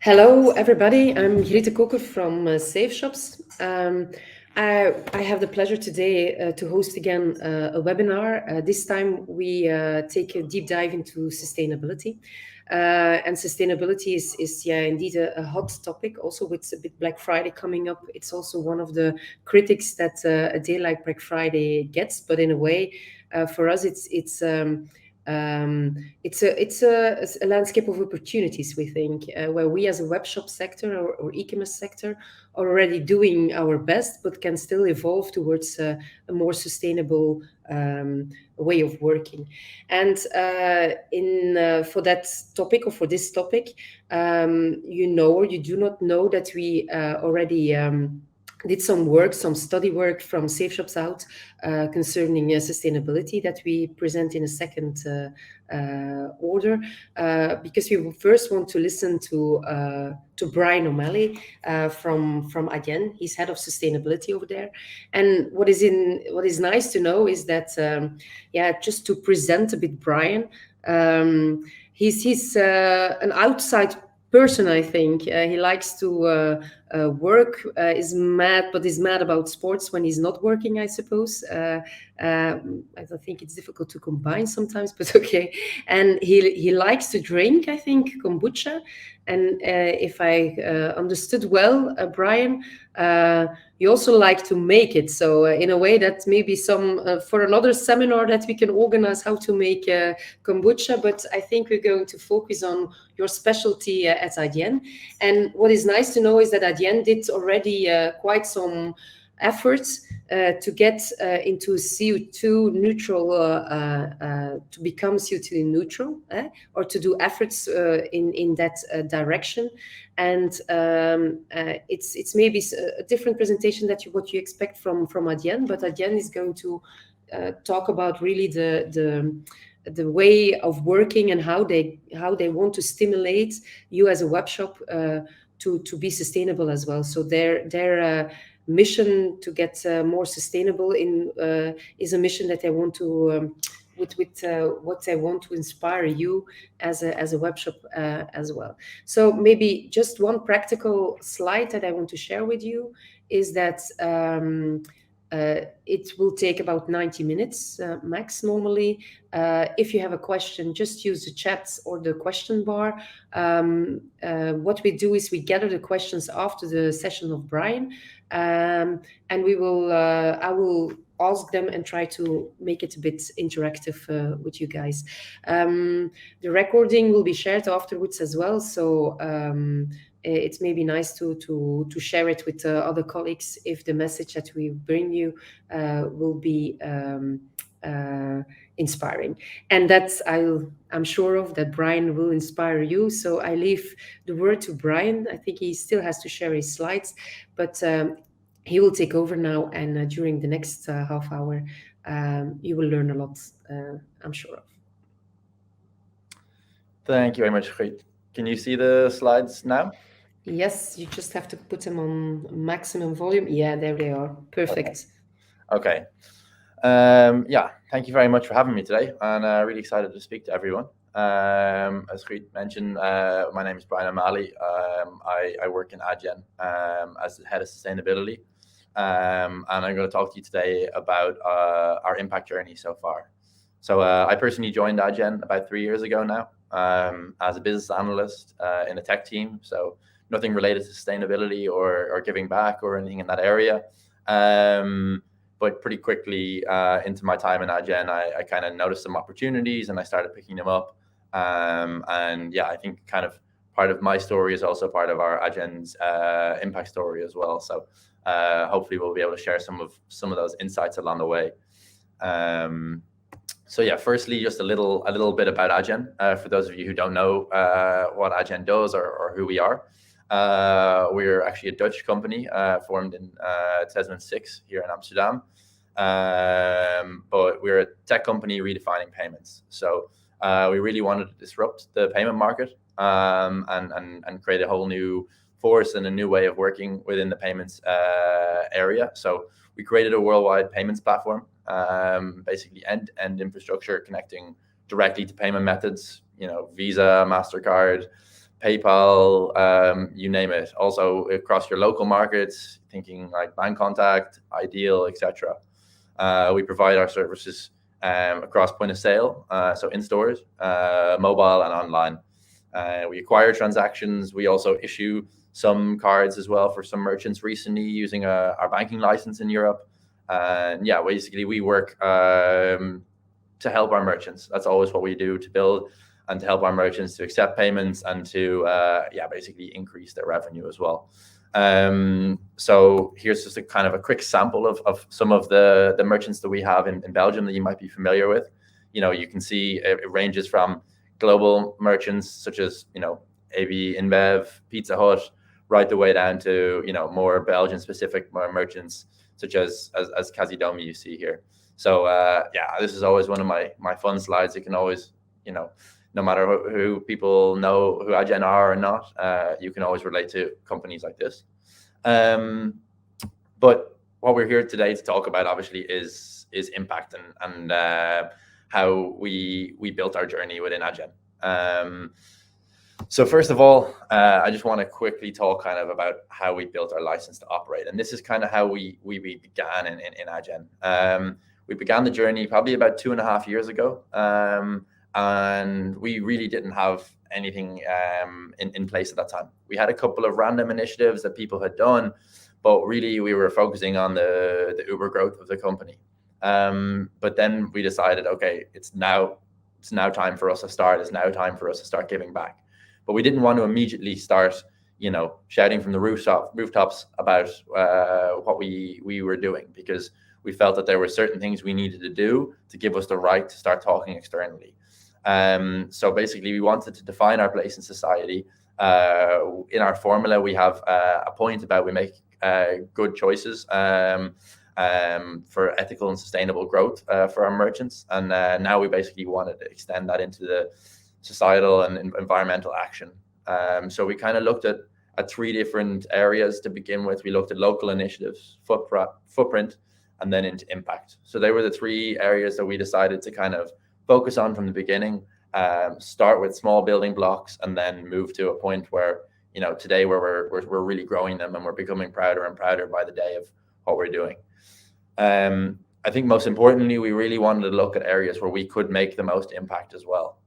Hello, everybody. I'm Griete Koker from SafeShops. I have the pleasure today to host again a webinar. This time we take a deep dive into sustainability. And sustainability is indeed a hot topic. Also, with a bit Black Friday coming up, it's also one of the critics that a day like Black Friday gets. But in a way, for us, it's a landscape of opportunities, we think, where we as a web shop sector or e-commerce sector are already doing our best, but can still evolve towards a more sustainable way of working. And for that topic, or for this topic, you know or you do not know that we already did some study work from SafeShops out concerning sustainability that we present in a second order, because we first want to listen to Brian O'Malley from Adyen. He's head of sustainability over there. And what is nice to know is that just to present a bit Brian, he's an outside person, I think. He likes to work, is mad about sports when he's not working, I suppose. I don't think it's difficult to combine sometimes, but okay. And he likes to drink, I think, kombucha. And if I understood well, Brian, you also like to make it. So in a way, that maybe some for another seminar that we can organize how to make kombucha. But I think we're going to focus on your specialty at Adyen. And what is nice to know is that Adyen did already quite some efforts to get into CO2 neutral, to become CO2 neutral, or to do efforts in that direction. And it's maybe a different presentation that what you expect from Adyen, but Adyen is going to talk about really the way of working and how they want to stimulate you as a web shop to be sustainable as well. So their mission to get more sustainable is a mission that they want to with what they want to inspire you as a web shop as well. So maybe just one practical slide that I want to share with you is that it will take about 90 minutes max normally. If you have a question, just use the chat or the question bar. What we do is we gather the questions after the session of Brian, and I will ask them and try to make it a bit interactive with you guys. The recording will be shared afterwards as well, so it's maybe nice to share it with other colleagues if the message that we bring you will be inspiring. And that's I'm sure of that Brian will inspire you. So I leave the word to Brian. I think he still has to share his slides, but he will take over now, and during the next half hour, you will learn a lot, I'm sure of. Thank you very much, Griet. Can you see the slides now? Yes, you just have to put them on maximum volume. Yeah, there they are. Perfect. Okay. Thank you very much for having me today, and really excited to speak to everyone. As Griet mentioned, my name is Brian O'Malley. I work in Adyen as the head of sustainability. And I'm going to talk to you today about our impact journey so far. So I personally joined Adyen about 3 years ago now as a business analyst in a tech team. So nothing related to sustainability or giving back or anything in that area. But pretty quickly into my time in Adyen, I kind of noticed some opportunities and I started picking them up. I think kind of part of my story is also part of our Adyen's impact story as well. So hopefully we'll be able to share some of those insights along the way. Firstly, just a little bit about Adyen. For those of you who don't know what Adyen does or who we are, we're actually a Dutch company formed in 2006 here in Amsterdam. But we're a tech company redefining payments. So we really wanted to disrupt the payment market and create a whole new force and a new way of working within the payments area. So we created a worldwide payments platform, basically end-to-end infrastructure connecting directly to payment methods, Visa, MasterCard, PayPal, you name it. Also across your local markets, thinking like Bank Contact, Ideal, etc. We provide our services across point of sale, so in stores, mobile and online. We acquire transactions. We also issue some cards as well for some merchants recently using our banking license in Europe. And yeah, basically we work to help our merchants. That's always what we do, to build and to help our merchants to accept payments and to basically increase their revenue as well. So here's just a kind of a quick sample of some of the merchants that we have in Belgium that you might be familiar with. You can see it ranges from global merchants such as AB InBev, Pizza Hut, right the way down to more Belgian specific merchants such as Casidomi you see here. So this is always one of my fun slides. You can always no matter who people know who Adyen are or not, you can always relate to companies like this. But what we're here today to talk about obviously is impact and how we built our journey within Adyen. So first of all, I just want to quickly talk kind of about how we built our license to operate. And this is kind of how we began in Adyen. We began the journey probably about 2.5 years ago. And we really didn't have anything in place at that time. We had a couple of random initiatives that people had done, but really we were focusing on the Uber growth of the company. But then we decided, okay, it's now time for us to start. It's now time for us to start giving back. But we didn't want to immediately start, shouting from the rooftops about what we were doing, because we felt that there were certain things we needed to do to give us the right to start talking externally. So basically, we wanted to define our place in society. In our formula, we have a point about we make good choices for ethical and sustainable growth for our merchants. And now we basically wanted to extend that into the societal and environmental action. So we kind of looked at 3 different areas to begin with. We looked at local initiatives, footprint, and then into impact. So they were the 3 areas that we decided to kind of focus on from the beginning, start with small building blocks, and then move to a point where, today where we're really growing them and we're becoming prouder and prouder by the day of what we're doing. I think most importantly, we really wanted to look at areas where we could make the most impact as well.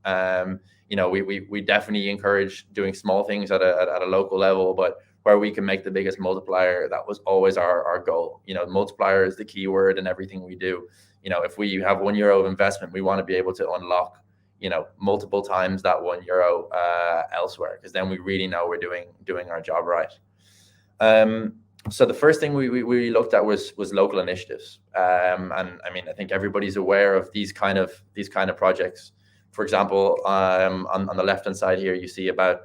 We definitely encourage doing small things at a local level, but where we can make the biggest multiplier, that was always our goal. Multiplier is the key word in everything we do. If we have €1 of investment, we want to be able to unlock, multiple times that €1 elsewhere, because then we really know we're doing our job right. So the first thing we looked at was local initiatives. And I mean, I think everybody's aware of these kind of projects. For example, on the left-hand side here, you see about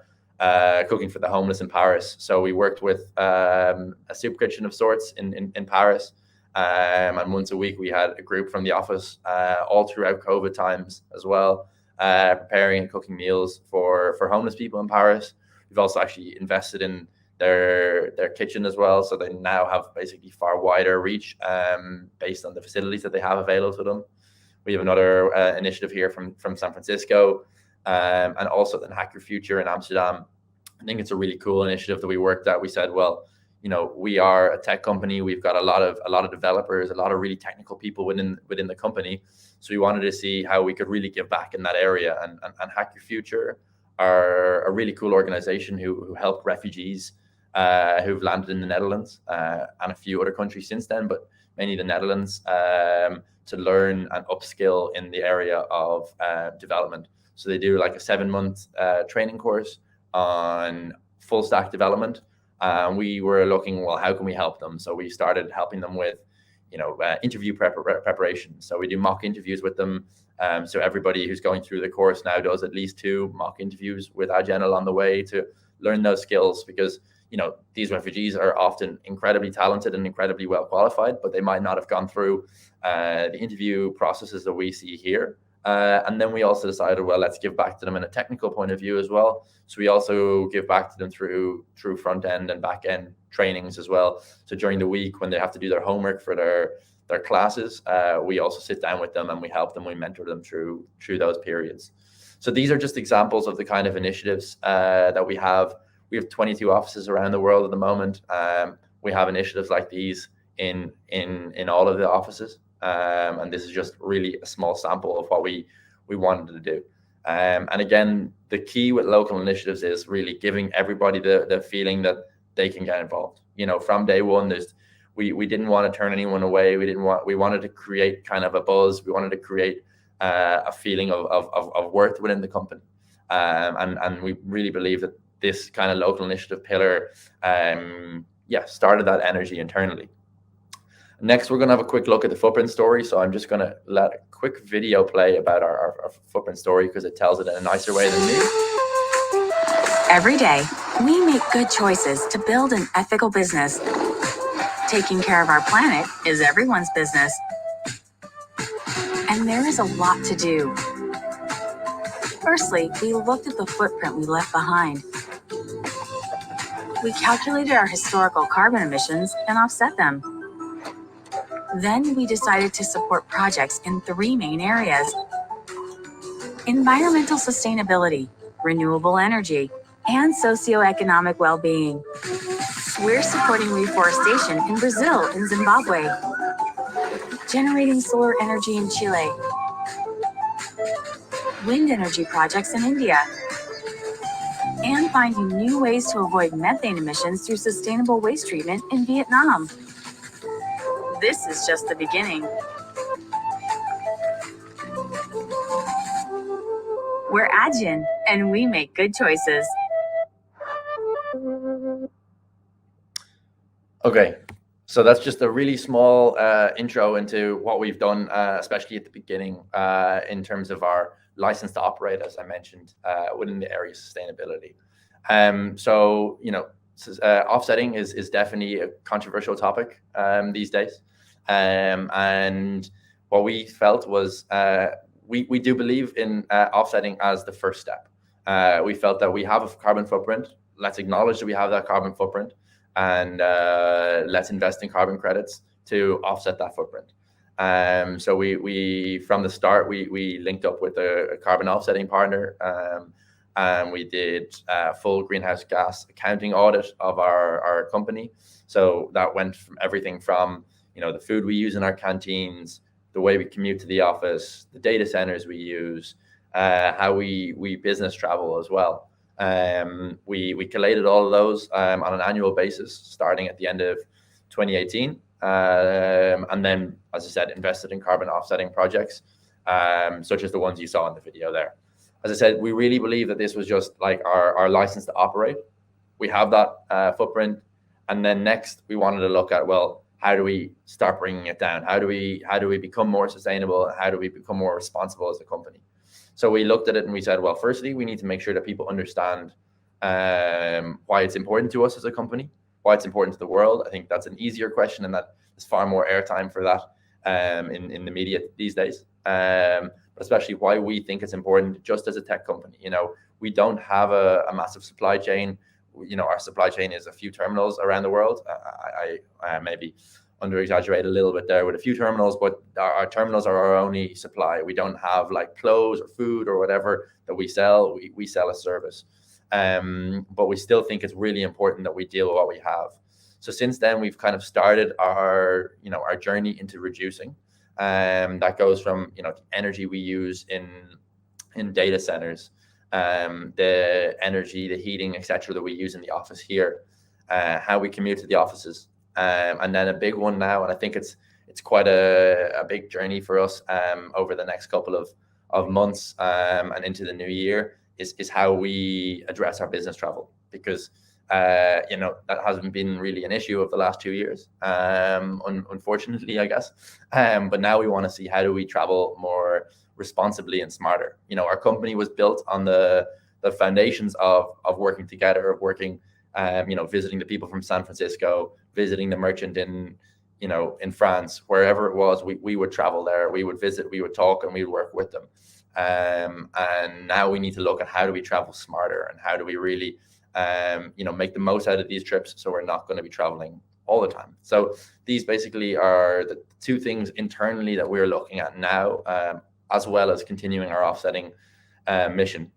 cooking for the homeless in Paris. So we worked with a soup kitchen of sorts in Paris. And once a week we had a group from the office all throughout COVID times as well, preparing and cooking meals for homeless people in Paris. We've also actually invested in their kitchen as well, so they now have basically far wider reach based on the facilities that they have available to them. We have another initiative here from San Francisco, and also then Hack Your Future in Amsterdam. I think it's a really cool initiative that we worked at. We said, well, we are a tech company. We've got a lot of developers, a lot of really technical people within the company. So we wanted to see how we could really give back in that area. And Hack Your Future are a really cool organization who help refugees who've landed in the Netherlands and a few other countries since then, but mainly the Netherlands, to learn and upskill in the area of development. So they do like a 7-month training course on full stack development. We were looking, well, how can we help them? So we started helping them with, interview preparation. So we do mock interviews with them. So everybody who's going through the course now does at least 2 mock interviews with Adyen along the way to learn those skills, because these refugees are often incredibly talented and incredibly well qualified, but they might not have gone through the interview processes that we see here. And then we also decided, well, let's give back to them in a technical point of view as well. So we also give back to them through front end and back end trainings as well. So during the week when they have to do their homework for their classes, we also sit down with them and we help them, we mentor them through those periods. So these are just examples of the kind of initiatives that we have. We have 22 offices around the world at the moment. We have initiatives like these in all of the offices, and this is just really a small sample of what we wanted to do. And again, the key with local initiatives is really giving everybody the feeling that they can get involved. From day one, we didn't want to turn anyone away. We wanted to create kind of a buzz. We wanted to create a feeling of worth within the company, and we really believe that this kind of local initiative pillar, started that energy internally. Next, we're going to have a quick look at the footprint story. So I'm just going to let a quick video play about our footprint story because it tells it in a nicer way than me. Every day, we make good choices to build an ethical business. Taking care of our planet is everyone's business. And there is a lot to do. Firstly, we looked at the footprint we left behind. We calculated our historical carbon emissions and offset them. Then we decided to support projects in 3 main areas: environmental sustainability, renewable energy, and socioeconomic well-being. We're supporting reforestation in Brazil and Zimbabwe, generating solar energy in Chile, wind energy projects in India, and finding new ways to avoid methane emissions through sustainable waste treatment in Vietnam. This is just the beginning. We're Adyen, and we make good choices. Okay, so that's just a really small intro into what we've done, especially at the beginning, in terms of our license to operate, as I mentioned, within the area of sustainability. Offsetting is definitely a controversial topic these days. And what we felt was we do believe in offsetting as the first step. We felt that we have a carbon footprint. Let's acknowledge that we have that carbon footprint, and let's invest in carbon credits to offset that footprint. So we from the start, we linked up with a carbon offsetting partner, and we did a full greenhouse gas accounting audit of our company. So that went from everything from the food we use in our canteens, the way we commute to the office, the data centers we use, how we business travel as well. We collated all of those on an annual basis, starting at the end of 2018, and then, as I said, invested in carbon offsetting projects, such as the ones you saw in the video there. As I said, we really believe that this was just like our license to operate. We have that footprint, and then next we wanted to look at, well, how do we start bringing it down? How do we become more sustainable? How do we become more responsible as a company? So we looked at it and we said, well, firstly, we need to make sure that people understand why it's important to us as a company, why it's important to the world. I think that's an easier question, and that there's far more airtime for that in the media these days. But especially why we think it's important just as a tech company. We don't have a massive supply chain. Our supply chain is a few terminals around the world. I maybe under-exaggerate a little bit there with a few terminals, but our terminals are our only supply. We don't have like clothes or food or whatever that we sell. We sell a service. But we still think it's really important that we deal with what we have. So since then, we've kind of started our journey into reducing. That goes from the energy we use in data centers, the energy, the heating, etc., that we use in the office here, how we commute to the offices, and then a big one now, and I think it's quite a big journey for us over the next couple of months and into the new year is how we address our business travel, because that hasn't been really an issue of the last 2 years, unfortunately, I guess. But now we want to see how do we travel more responsibly and smarter. Our company was built on the foundations of working together, of working, visiting the people from San Francisco, visiting the merchant in France, wherever it was, we would travel there, we would visit, we would talk, and we would work with them. And now we need to look at how do we travel smarter, and how do we really make the most out of these trips, so we're not going to be traveling all the time. So these basically are the two things internally that we're looking at now, as well as continuing our offsetting mission.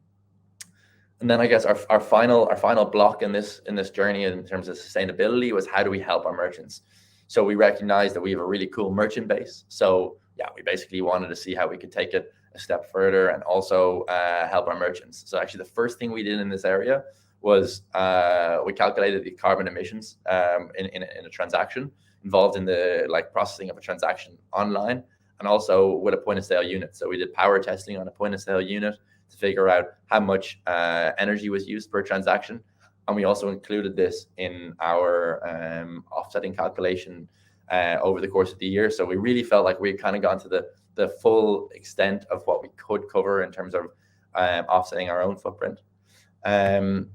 And then I guess our final block in this journey in terms of sustainability was, how do we help our merchants? So we recognized that we have a really cool merchant base. So yeah, we basically wanted to see how we could take it a step further and also help our merchants. So actually the first thing we did in this area was we calculated the carbon emissions in a transaction involved in the processing of a transaction online, and also with a point of sale unit. So we did power testing on a point of sale unit to figure out how much energy was used per transaction. And we also included this in our offsetting calculation over the course of the year. So we really felt like we had kind of gone to the full extent of what we could cover in terms of offsetting our own footprint. And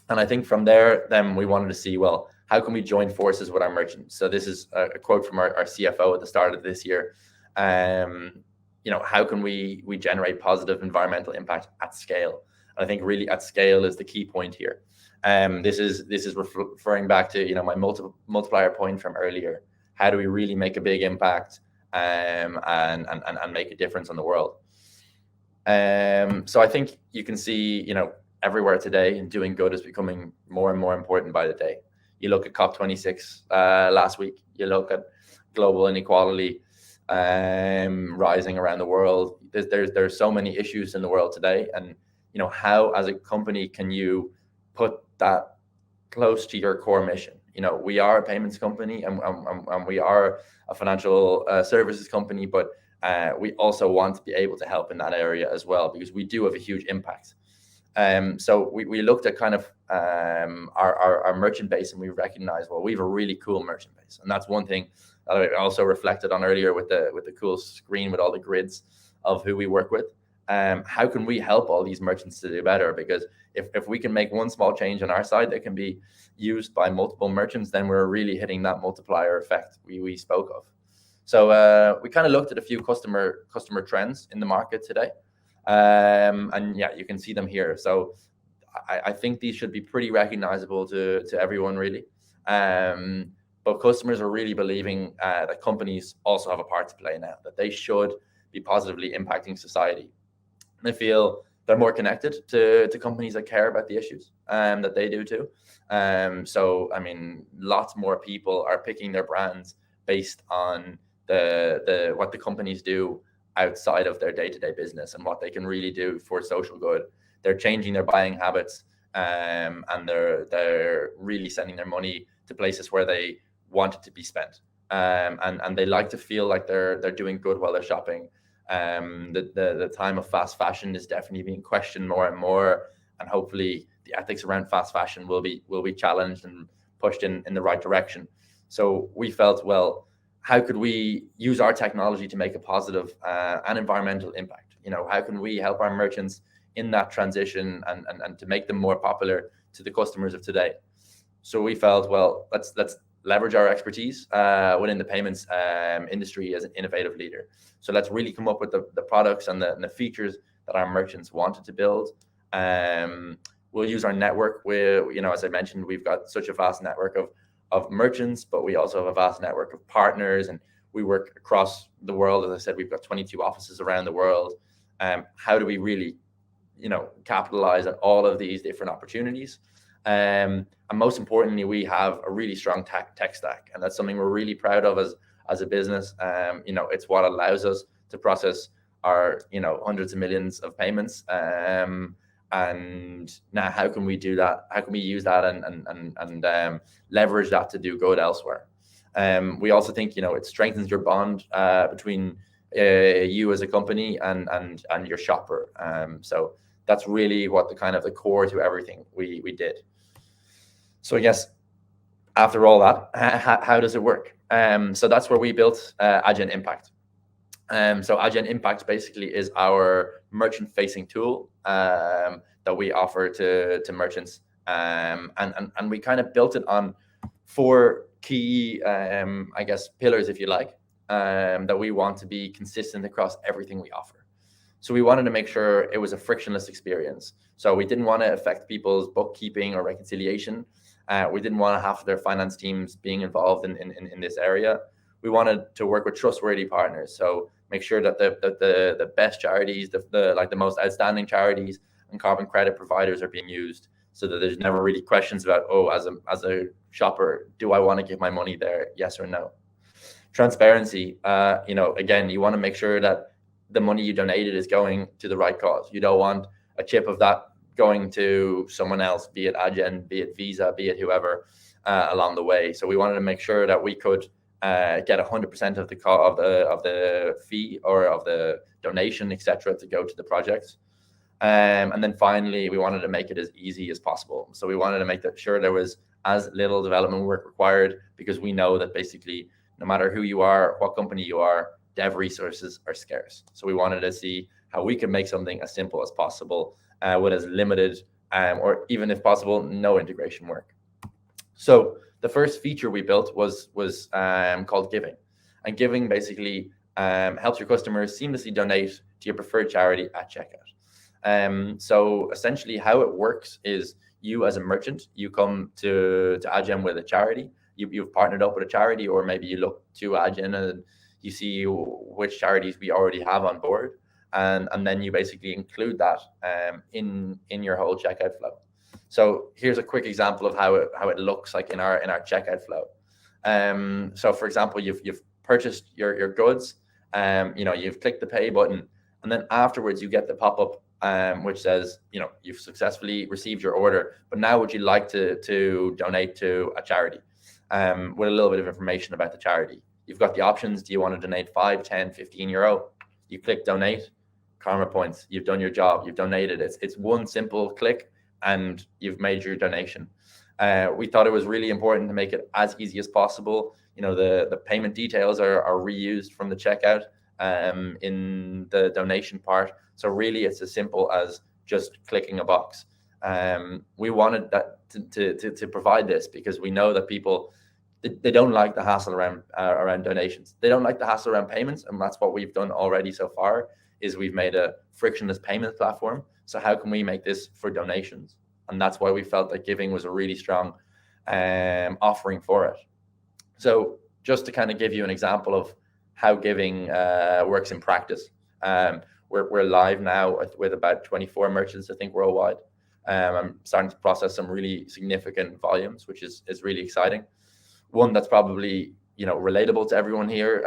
I think from there, then we wanted to see, well, how can we join forces with our merchants? So this is a quote from our CFO at the start of this year. How can we generate positive environmental impact at scale? And I think really at scale is the key point here. This is referring back to my multiplier point from earlier. How do we really make a big impact and make a difference on the world? So I think you can see everywhere today, and doing good is becoming more and more important by the day. You look at COP26 last week. You look at global inequality rising around the world. There's so many issues in the world today, and how as a company can you put that close to your core mission? We are a payments company and we are a financial services company, but we also want to be able to help in that area as well, because we do have a huge impact. So we looked at kind of our merchant base, and we recognized, well, we have a really cool merchant base. And that's one thing that I also reflected on earlier with the cool screen with all the grids of who we work with. How can we help all these merchants to do better? Because if we can make one small change on our side that can be used by multiple merchants, then we're really hitting that multiplier effect we spoke of. So we kind of looked at a few customer trends in the market today. And yeah, you can see them here. So I think these should be pretty recognizable to everyone, really. But customers are really believing that companies also have a part to play now, that they should be positively impacting society. They feel they're more connected to companies that care about the issues that they do too. So, I mean, lots more people are picking their brands based on what the companies do outside of their day-to-day business and what they can really do for social good. They're changing their buying habits, and they're really sending their money to places where they want it to be spent. And they like to feel like they're doing good while they're shopping. The time of fast fashion is definitely being questioned more and more, and hopefully the ethics around fast fashion will be challenged and pushed in the right direction. So we felt, well, how could we use our technology to make a positive and environmental impact? How can we help our merchants in that transition and to make them more popular to the customers of today? So we felt, well, let's leverage our expertise within the payments industry as an innovative leader. So let's really come up with the products and the features that our merchants wanted to build. We'll use our network. As I mentioned, we've got such a vast network of merchants, but we also have a vast network of partners, and we work across the world. As I said, we've got 22 offices around the world. How do we really, capitalize on all of these different opportunities? And most importantly, we have a really strong tech stack, and that's something we're really proud of as a business. It's what allows us to process our hundreds of millions of payments. And now, how can we do that? How can we use that and leverage that to do good elsewhere? We also think it strengthens your bond between you as a company and your shopper. So that's really what the core to everything we did. So I guess after all that, how does it work? So that's where we built Adyen Impact. So Adyen Impact basically is our merchant-facing tool that we offer to merchants, and we kind of built it on 4 key, pillars, if you like, that we want to be consistent across everything we offer. So we wanted to make sure it was a frictionless experience. So we didn't want to affect people's bookkeeping or reconciliation. We didn't want to have their finance teams being involved in this area. We wanted to work with trustworthy partners. So make sure that the best charities, the most outstanding charities and carbon credit providers are being used, so that there's never really questions about, oh, as a shopper, do I want to give my money there, yes or no? Transparency, again, you want to make sure that the money you donated is going to the right cause. You don't want a chip of that going to someone else, be it Adyen, be it Visa, be it whoever, along the way. So we wanted to make sure that we could get 100% of the fee or of the donation, etc., to go to the projects. And then finally, we wanted to make it as easy as possible. So we wanted to make sure there was as little development work required, because we know that basically, no matter who you are, what company you are, dev resources are scarce. So we wanted to see how we could make something as simple as possible, with as limited, or even if possible, no integration work. So the first feature we built was called Giving. And Giving basically helps your customers seamlessly donate to your preferred charity at checkout. So essentially how it works is, you as a merchant, you come to Adyen with a charity. You've partnered up with a charity, or maybe you look to Adyen and you see which charities we already have on board, and then you basically include that in your whole checkout flow. So here's a quick example of how it looks like in our checkout flow. So for example, you've purchased your goods, you've clicked the pay button, and then afterwards you get the pop-up which says, you've successfully received your order, but now would you like to donate to a charity, with a little bit of information about the charity. You've got the options. Do you want to donate 5, 10, 15 euro? You click donate, karma points. You've done your job. You've donated. It's one simple click and you've made your donation. We thought it was really important to make it as easy as possible. The payment details are reused from the checkout in the donation part. So really it's as simple as just clicking a box. We wanted that to provide this because we know that people, they don't like the hassle around donations. They don't like the hassle around payments, and that's what we've done already so far, is we've made a frictionless payment platform. So how can we make this for donations? And that's why we felt that Giving was a really strong offering for it. So just to kind of give you an example of how Giving works in practice, we're live now with about 24 merchants, I think, worldwide. I'm starting to process some really significant volumes, which is really exciting. One that's probably relatable to everyone here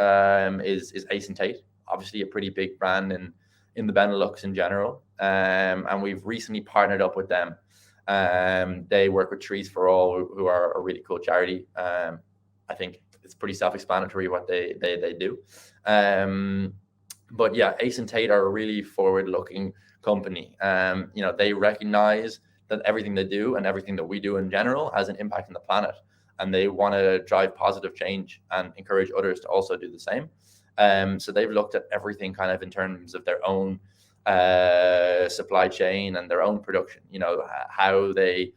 is Ace and Tate, obviously a pretty big brand in the Benelux in general, and we've recently partnered up with them. They work with Trees for All, who are a really cool charity. I think it's pretty self-explanatory what they do. But yeah, Ace and Tate are a really forward-looking company. They recognize that everything they do and everything that we do in general has an impact on the planet, and they want to drive positive change and encourage others to also do the same. So they've looked at everything kind of in terms of their own supply chain and their own production, how they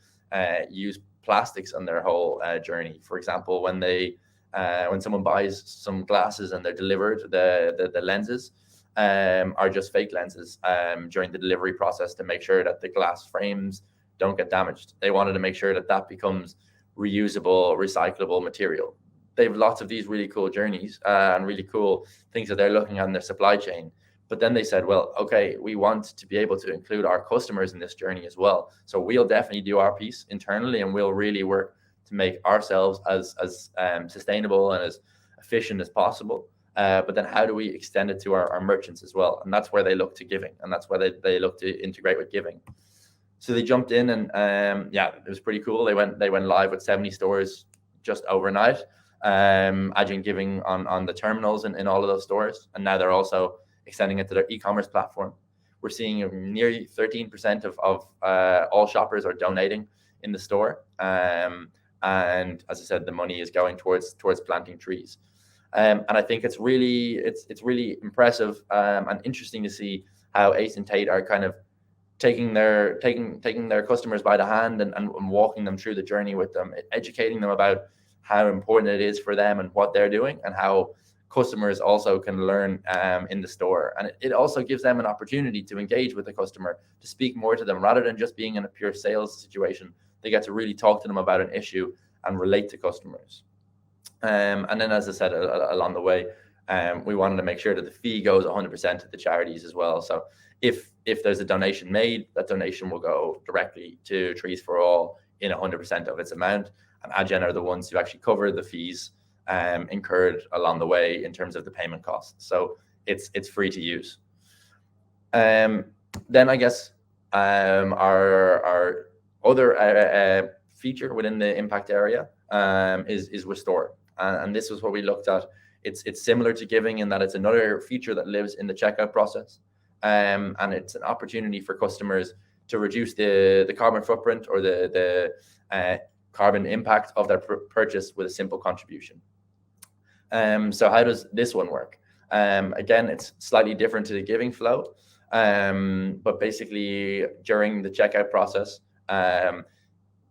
use plastics on their whole journey. For example, when someone buys some glasses and they're delivered, the lenses are just fake lenses during the delivery process to make sure that the glass frames don't get damaged. They wanted to make sure that becomes reusable, recyclable material. They have lots of these really cool journeys and really cool things that they're looking at in their supply chain. But then they said, well, okay, we want to be able to include our customers in this journey as well. So we'll definitely do our piece internally, and we'll really work to make ourselves as sustainable and as efficient as possible. But then how do we extend it to our merchants as well? And that's where they look to Giving, and that's where they look to integrate with Giving. So they jumped in, and it was pretty cool. They went live with 70 stores just overnight. Adyen Giving on the terminals in all of those stores, and now they're also extending it to their e-commerce platform. We're seeing nearly 13% of all shoppers are donating in the store, and as I said, the money is going towards planting trees. And I think it's really impressive and interesting to see how Ace and Tate are kind of taking their customers by the hand and walking them through the journey with them, educating them about how important it is for them and what they're doing, and how customers also can learn in the store. And it also gives them an opportunity to engage with the customer, to speak more to them rather than just being in a pure sales situation. They get to really talk to them about an issue and relate to customers. And then, as I said, along the way, we wanted to make sure that the fee goes 100% to the charities as well. So if there's a donation made, that donation will go directly to Trees for All in 100% of its amount. And Adyen are the ones who actually cover the fees incurred along the way in terms of the payment costs. So it's free to use. Then I guess our other feature within the impact area is Restore. And this was what we looked at. It's similar to Giving in that it's another feature that lives in the checkout process. And it's an opportunity for customers to reduce the carbon footprint or the carbon impact of their purchase with a simple contribution. So how does this one work? Again, it's slightly different to the Giving flow, but basically during the checkout process,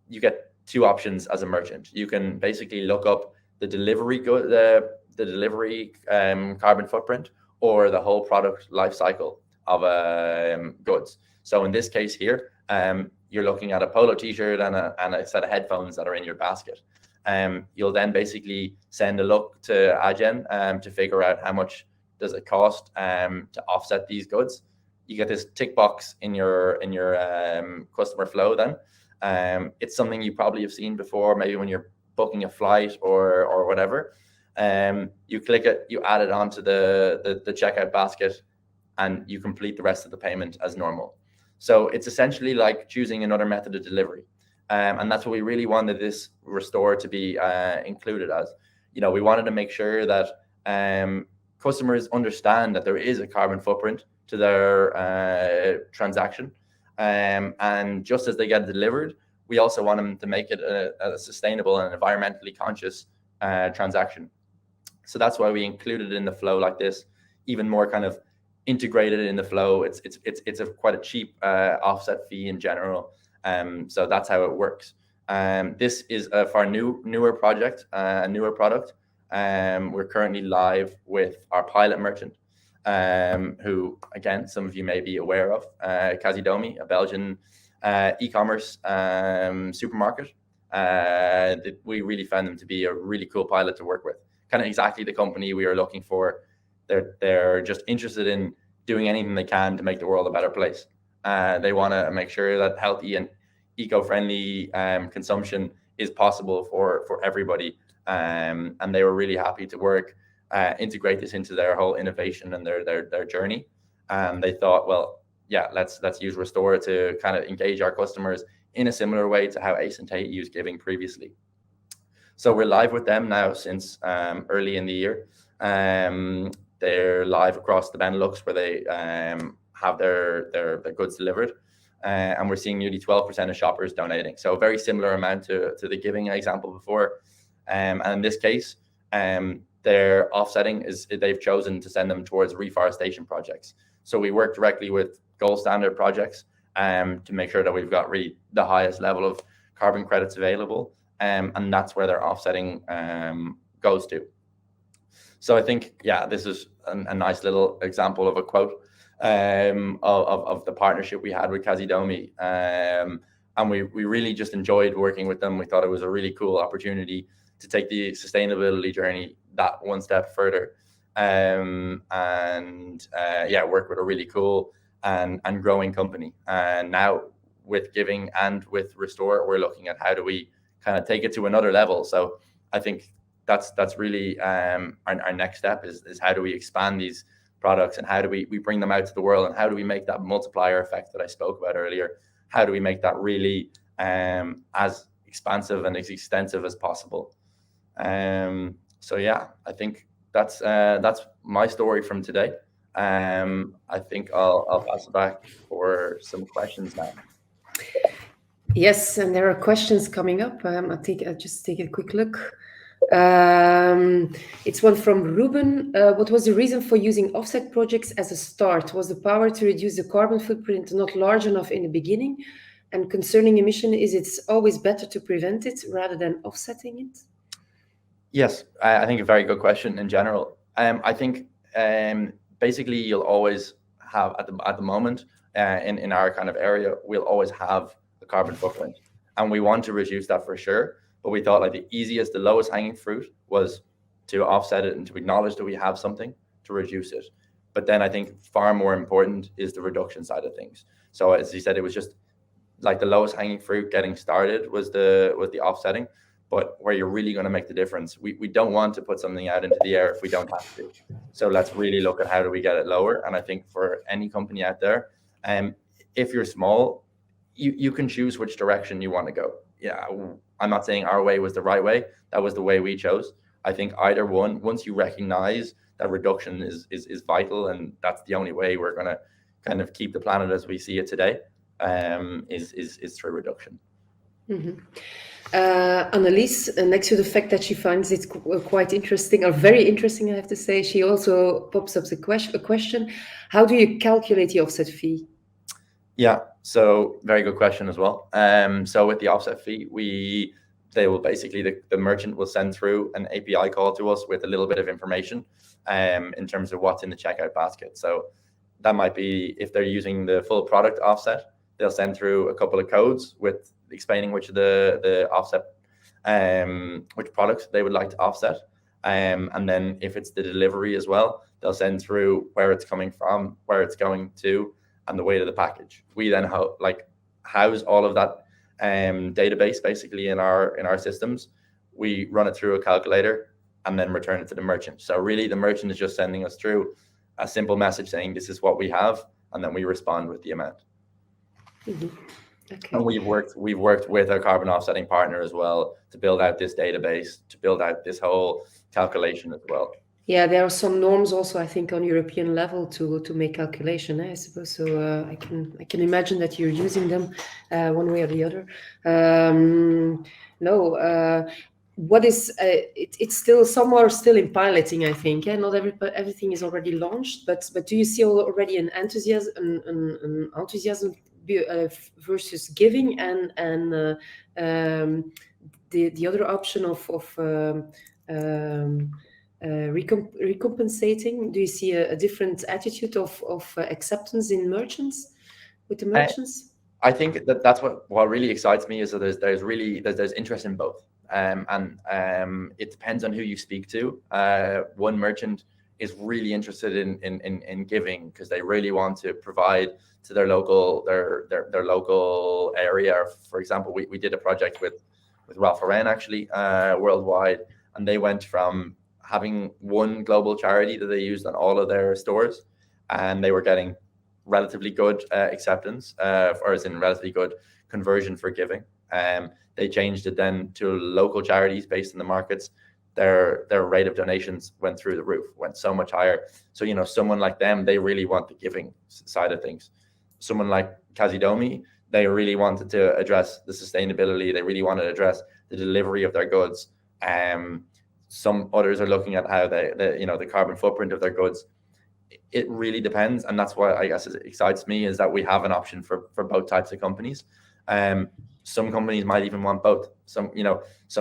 you get two options as a merchant. You can basically look up the delivery carbon footprint or the whole product life cycle of goods. So in this case here, you're looking at a polo t-shirt and a set of headphones that are in your basket. You'll then basically send a look to Adyen to figure out how much does it cost to offset these goods. You get this tick box in your customer flow then. It's something you probably have seen before, maybe when you're booking a flight or whatever. You click it, you add it onto the checkout basket, and you complete the rest of the payment as normal. So it's essentially like choosing another method of delivery. And that's what we really wanted this Restore to be included as. We wanted to make sure that customers understand that there is a carbon footprint to their transaction. And just as they get delivered, we also want them to make it a sustainable and environmentally conscious transaction. So that's why we included it in the flow like this, even more kind of integrated in the flow. It's quite a cheap offset fee in general. So that's how it works. This is for our newer project, a newer product. We're currently live with our pilot merchant, who, again, some of you may be aware of, Casidomi, a Belgian e-commerce supermarket. We really found them to be a really cool pilot to work with. Kind of exactly the company we are looking for. They're just interested in doing anything they can to make the world a better place. They want to make sure that healthy and eco-friendly consumption is possible for everybody. And they were really happy to integrate this into their whole innovation and their journey. And they thought, well, yeah, let's use Restore to kind of engage our customers in a similar way to how Ace and Tate used Giving previously. So we're live with them now since early in the year. They're live across the Benelux where they have their goods delivered. And we're seeing nearly 12% of shoppers donating. So a very similar amount to the Giving example before. And in this case, their offsetting is they've chosen to send them towards reforestation projects. So we work directly with gold standard projects to make sure that we've got really the highest level of carbon credits available. And that's where their offsetting goes to. So I think, yeah, this is a nice little example of a quote of the partnership we had with Casidomi. And we really just enjoyed working with them. We thought it was a really cool opportunity to take the sustainability journey that one step further. Work with a really cool and growing company. And now with Giving and with Restore, we're looking at how do we kind of take it to another level. So I think that's really our next step is how do we expand these products and how do we bring them out to the world and how do we make that multiplier effect that I spoke about earlier? How do we make that really as expansive and as extensive as possible? So yeah, I think that's my story from today. I think I'll pass it back for some questions now. Yes, and there are questions coming up. I'll just take a quick look. It's one from Ruben. What was the reason for using offset projects as a start? Was the power to reduce the carbon footprint not large enough in the beginning? And concerning emission, is it always better to prevent it rather than offsetting it? Yes, I think a very good question in general. I think basically you'll always have at the moment in our kind of area, we'll always have a carbon footprint, and we want to reduce that for sure. But we thought like the easiest, the lowest hanging fruit was to offset it and to acknowledge that we have something, to reduce it. But then I think far more important is the reduction side of things. So as you said, it was just like the lowest hanging fruit getting started was the offsetting. But where you're really going to make the difference, we don't want to put something out into the air if we don't have to. So let's really look at how do we get it lower. And I think for any company out there, if you're small, you can choose which direction you want to go. Yeah, I'm not saying our way was the right way. That was the way we chose. I think either one, once you recognize that reduction is vital, and that's the only way we're going to kind of keep the planet as we see it today, is through reduction. Mm-hmm. Annelies, next to the fact that she finds it quite interesting, or very interesting, I have to say, she also pops up a question. How do you calculate the offset fee? Yeah, so very good question as well. So with the offset fee, they will basically, the merchant will send through an API call to us with a little bit of information in terms of what's in the checkout basket. So that might be, if they're using the full product offset, they'll send through a couple of codes with explaining which of the offset, which products they would like to offset. And then if it's the delivery as well, they'll send through where it's coming from, where it's going to, and the weight of the package. We then house all of that database basically in our systems. We run it through a calculator and then return it to the merchant. So really the merchant is just sending us through a simple message saying this is what we have, and then we respond with the amount. Mm-hmm. Okay. And we've worked with a carbon offsetting partner as well to build out this database, to build out this whole calculation as well. Yeah, there are some norms also, I think, on European level to make calculation, I suppose. So I can imagine that you're using them one way or the other. What is it's still, some are still in piloting, I think. Not everything is already launched, but do you see already an enthusiasm versus giving and the other option of recompensating? Do you see a different attitude of acceptance in merchants, with the merchants? I think that's what really excites me, is that there's interest in both, and it depends on who you speak to. One merchant is really interested in giving because they really want to provide to their local area. For example, we did a project with Ralph Lauren actually worldwide, and they went from having one global charity that they used on all of their stores, and they were getting relatively good acceptance, or as in relatively good conversion for giving. They changed it then to local charities based in the markets. Their rate of donations went through the roof, went so much higher. So, someone like them, they really want the giving side of things. Someone like Kazidomi, they really wanted to address the sustainability. They really wanted to address the delivery of their goods. Some others are looking at how the carbon footprint of their goods. It really depends, and that's why I guess it excites me, is that we have an option for both types of companies. Some companies might even want both. Some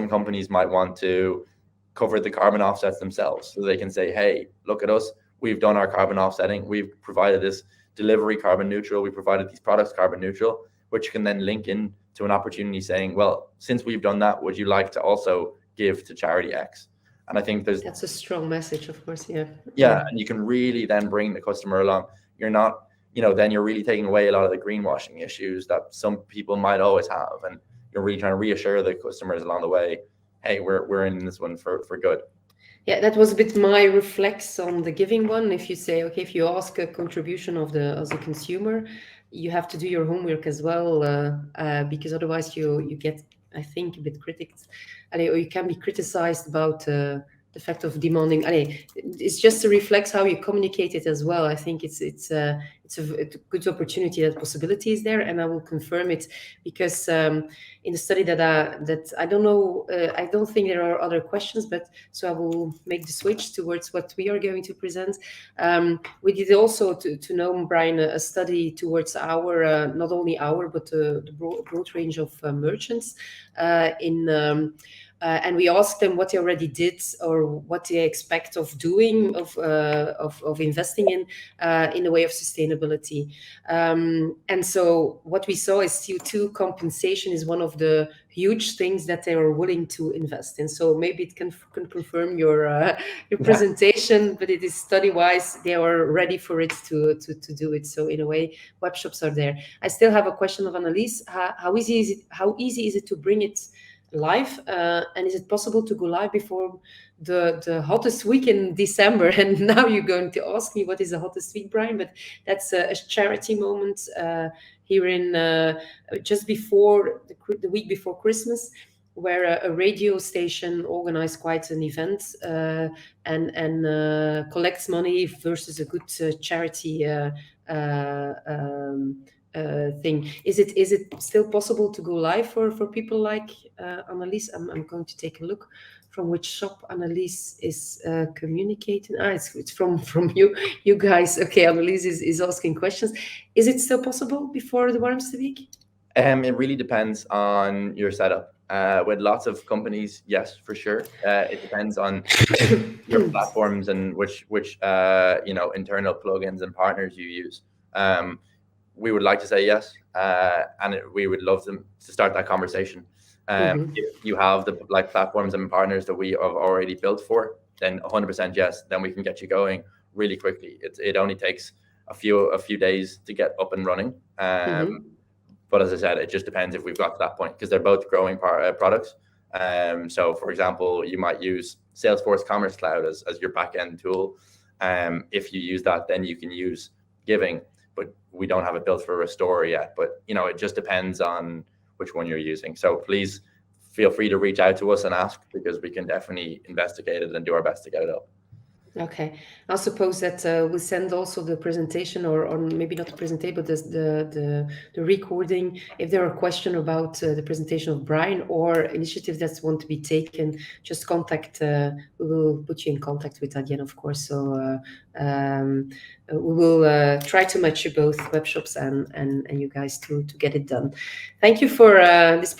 companies might want to cover the carbon offsets themselves, so they can say, hey, look at us, we've done our carbon offsetting, we've provided this delivery carbon neutral, we provided these products carbon neutral, which can then link in to an opportunity saying, well, since we've done that, would you like to also give to charity X? And I think that's a strong message, of course. Yeah, and you can really then bring the customer along. You're not, then you're really taking away a lot of the greenwashing issues that some people might always have, and you're really trying to reassure the customers along the way, hey, we're in this one for good. Yeah, that was a bit my reflex on the giving one. If you say, okay, if you ask a contribution of the consumer, you have to do your homework as well, because otherwise you get, I think, a bit critics, or you can be criticized about the fact of demanding. It's just to reflect how you communicate it as well. I think it's a good opportunity, that possibility is there, and I will confirm it because in the study that I don't know, I don't think there are other questions, but so I will make the switch towards what we are going to present. We did also, to know, Brian, a study towards our not only our but the broad range of merchants and we asked them what they already did or what they expect of doing, of investing in the way of sustainability. sustainability. And so what we saw is CO2 compensation is one of the huge things that they are willing to invest in. So maybe it can confirm your presentation, but it is study-wise, they are ready for it to do it. So in a way, web shops are there. I still have a question of Annelies. How easy is it to bring it live? And is it possible to go live before the hottest week in December? And now you're going to ask me what is the hottest week, Brian, but that's a charity moment here in just before the week before Christmas, where a radio station organized quite an event and collects money versus a good charity thing. Is it still possible to go live for people like Annelies? I'm going to take a look from which shop Annelies is communicating. It's from you guys. Okay, Annelies is asking questions. Is it still possible before the warmste week? It really depends on your setup. With lots of companies, yes, for sure. It depends on your platforms and which internal plugins and partners you use. We would like to say yes, and we would love to start that conversation. If you have the platforms and partners that we have already built for, then 100% yes. Then we can get you going really quickly. It only takes a few days to get up and running. But as I said, it just depends if we've got to that point, because they're both growing products. So, for example, you might use Salesforce Commerce Cloud as your backend tool. If you use that, then you can use Giving, but we don't have it built for Restore yet. But it just depends on which one you're using. So please feel free to reach out to us and ask, because we can definitely investigate it and do our best to get it up. Okay, I suppose that we'll send also the presentation, or maybe not the presentation, but the recording. If there are questions about the presentation of Brian or initiatives that want to be taken, just contact. We will put you in contact with Adyen, of course. So we will try to match you both web shops and you guys to get it done. Thank you for this